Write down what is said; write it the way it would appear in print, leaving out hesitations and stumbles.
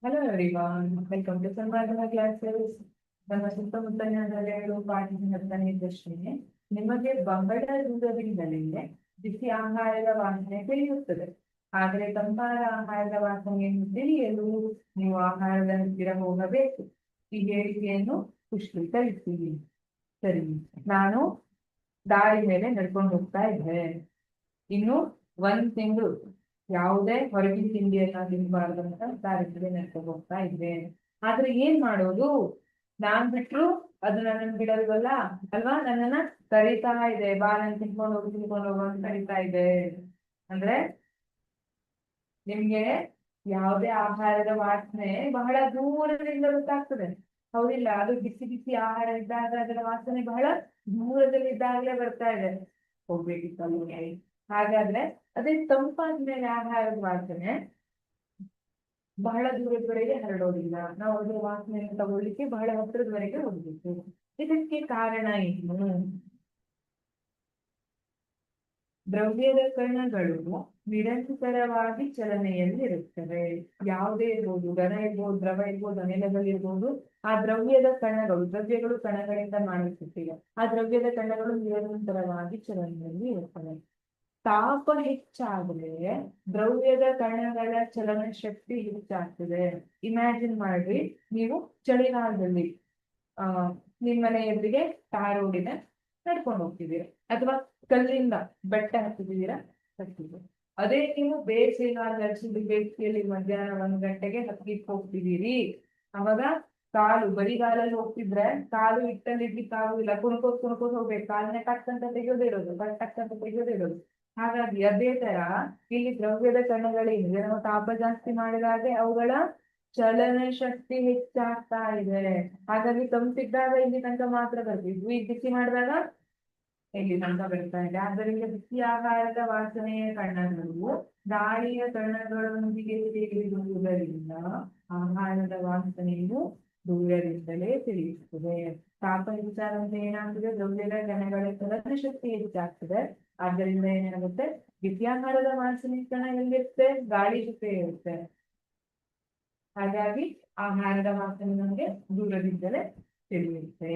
Hello everyone, welcome to Sanvargana classes. ನಮ್ಮ ಸುತ್ತಮುತ್ತಲಿನ ನೆಲೆಗಳು ಪಾಠದ 10ನೇ ಪ್ರಶ್ನೆ. ನಿಮಗೆ ಬಹಳ ದೂರದಿಂದಲೇ ಬಿಸಿ ಆಹಾರದ ವಾಸನೆ ತಿಳಿಯುತ್ತದೆ. ಆದರೆ ತಂಪಾದ ಆಹಾರದ ವಾಸನೆಯನ್ನು ತಿಳಿಯಲು ನೀವು ಆಹಾರದ ಹತ್ತಿರ ಹೋಗಬೇಕು. ಈ ಹೇಳಿಕೆಯನ್ನು ಪುಷ್ಟೀಕರಿಸಿ. ಸರಿ, ನಾನು ದಾರಿ ಮೇಲೆ ನಡ್ಕೊಂಡು ಹೋಗ್ತಾ ಇದ್ದೆ. ಇನ್ನು 1 ತಿಂಗಳು ಯಾವುದೇ ಹೊರಗಿನ ತಿಂಡಿಯನ್ನ ತಿನ್ಬಾರ್ದು ಅಂತ ದಾರಿ ಮೇಲೆ ನಡ್ಕೊಂಡು ಹೋಗ್ತಾ ಇದ್ದೆ. ಆದ್ರೆ ಏನ್ ಮಾಡೋದು, ನಾನ್ ಬಿಟ್ರು ಅದು ನನ್ನ ಬಿಡಲ್ವಲ್ಲ ಅಲ್ವಾ, ನನ್ನನ್ನ ಕರೀತಾ ಇದೆ, ಬಾ ನಾನು ತಿನ್ಕೊಂಡು ಹೋಗು ಅಂತ ಕರೀತಾ ಇದೆ. ಅಂದ್ರೆ ನಿಮ್ಗೆ ಯಾವುದೇ ಆಹಾರದ ವಾಸನೆ ಬಹಳ ದೂರದಿಂದ ಗೊತ್ತಾಗ್ತದೆ, ಹೌದಿಲ್ಲ? ಅದು ಬಿಸಿ ಬಿಸಿ ಆಹಾರ ಇದ್ದಾಗ ಅದರ ವಾಸನೆ ಬಹಳ ದೂರದಲ್ಲಿ ಇದ್ದಾಗಲೇ ಬರ್ತಾ ಇದೆ, ಹೋಗ್ಬೇಕಿತ್ತಲ್ಲ. ಹಾಗಾದ್ರೆ ಅದೇ ತಂಪಾದ್ಮೇಲೆ ಆಹಾರದ ವಾಸನೆ ಬಹಳ ದೂರದವರೆಗೆ ಹರಡೋದಿಲ್ಲ. ನಾವು ಅದರ ವಾಸನೆಯನ್ನು ತಗೊಳ್ಳಿಕ್ಕೆ ಬಹಳ ಹತ್ತಿರದವರೆಗೆ ಹೋಗ್ಬೇಕು. ಇದಕ್ಕೆ ಕಾರಣ ಏನು? ದ್ರವ್ಯದ ಕಣಗಳು ನಿರಂತರವಾಗಿ ಚಲನೆಯಲ್ಲಿರುತ್ತವೆ. ಯಾವುದೇ ಇರ್ಬೋದು, ಘನ ಇರ್ಬೋದು, ದ್ರವ ಇರ್ಬೋದು, ಅನಿಲಗಳಿರ್ಬೋದು. ಆ ದ್ರವ್ಯದ ದ್ರವ್ಯಗಳು ಕಣಗಳಿಂದ ಮಾಡಿಸುತ್ತಿವೆ. ಆ ದ್ರವ್ಯದ ಕಣಗಳು ನಿರಂತರವಾಗಿ ಚಲನೆಯಲ್ಲಿ ಇರುತ್ತವೆ. ತಾಪ ಹೆಚ್ಚಾದ್ರೆ ದ್ರವ್ಯದ ಕಣಗಳ ಚಲನ ಶಕ್ತಿ ಹೆಚ್ಚಾಗ್ತದೆ. ಇಮ್ಯಾಜಿನ್ ಮಾಡ್ರಿ, ನೀವು ಚಳಿಗಾಲದಲ್ಲಿ ನಿಮ್ಮನೆ ಎದುರಿಗೆ ಟಾರ್ ರೋಡಿನ ನಡ್ಕೊಂಡು ಹೋಗ್ತಿದ್ದೀರಾ, ಅಥವಾ ಕಲ್ಲಿಂದ ಬೆಟ್ಟ ಹತ್ತಿದ್ದೀರಾ, ಅದೇ ನೀವು ಬೇಸಿಗೆಯಲ್ಲಿ ಮಧ್ಯಾಹ್ನ 1 ಗಂಟೆಗೆ ಹತ್ತಿಕ್ ಹೋಗ್ತಿದ್ದೀರಿ. ಅವಾಗ ಬರಿಗಾಲಲ್ಲಿ ಹೋಗ್ತಿದ್ರೆ ಕಾಲು ಇಟ್ಟಲ್ಲಿಡ್ಲಿಕ್ಕೆ ಆಗುದಿಲ್ಲ, ಕುಣ್ಕೋತ್ ಹೋಗ್ಬೇಕು. ಕಾಲನ್ನ ಟಕ್ಕಂತ ತೆಗೆಯೋದಿರೋದು, ಟಕ್ಕಂತ ತೆಗೆಯೋದಿರೋದು. ಹಾಗಾಗಿ ಅದೇ ತರ ಇಲ್ಲಿ ದ್ರವ್ಯದ ಕಣಗಳೇನಿದೆ, ನಾವು ತಾಪ ಜಾಸ್ತಿ ಮಾಡಿದಾಗೆ ಅವುಗಳ ಚಲನ ಶಕ್ತಿ ಹೆಚ್ಚಾಗ್ತಾ ಇದೆ. ಹಾಗಾಗಿ ತಂಪಿದ್ದಾಗ ಇಲ್ಲಿ ತನಕ ಮಾತ್ರ ಬರ್ತಿದ್ವು, ಈಗ ಬಿಸಿ ಮಾಡಿದಾಗ ಇಲ್ಲಿ ತನಕ ಬರ್ತಾ ಇದೆ. ಆದ್ದರಿಂದ ಬಿಸಿ ಆಹಾರದ ವಾಸನೆಯ ಕಣಗಳು ಗಾಳಿಯ ಕಣಗಳೊಂದಿಗೆ ಸೇರಿರುವುದರಿಂದ ಆಹಾರದ ವಾಸನೆಯು ದೂರದಿಂದಲೇ ತಿಳಿಯುತ್ತದೆ. ತಾಪ ಹೆಚ್ಚಾದಂತೆ ಏನಾಗ್ತದೆ, ದ್ರವ್ಯದ ಕಣಗಳ ಚಲನ ಶಕ್ತಿ ಹೆಚ್ಚಾಗ್ತದೆ. ಆದ್ದರಿಂದ ಏನಾಗುತ್ತೆ, ಬಿಸಿ ಆಹಾರದ ವಾಸನೆ ಕಣ ಎಲ್ಲಿರುತ್ತೆ, ಗಾಳಿ ಜೊತೆ ಇರುತ್ತೆ. ಹಾಗಾಗಿ ಆಹಾರದ ವಾಸನೆ ನಮಗೆ ದೂರದಿಂದಲೇ ತಿಳಿಯುತ್ತೆ.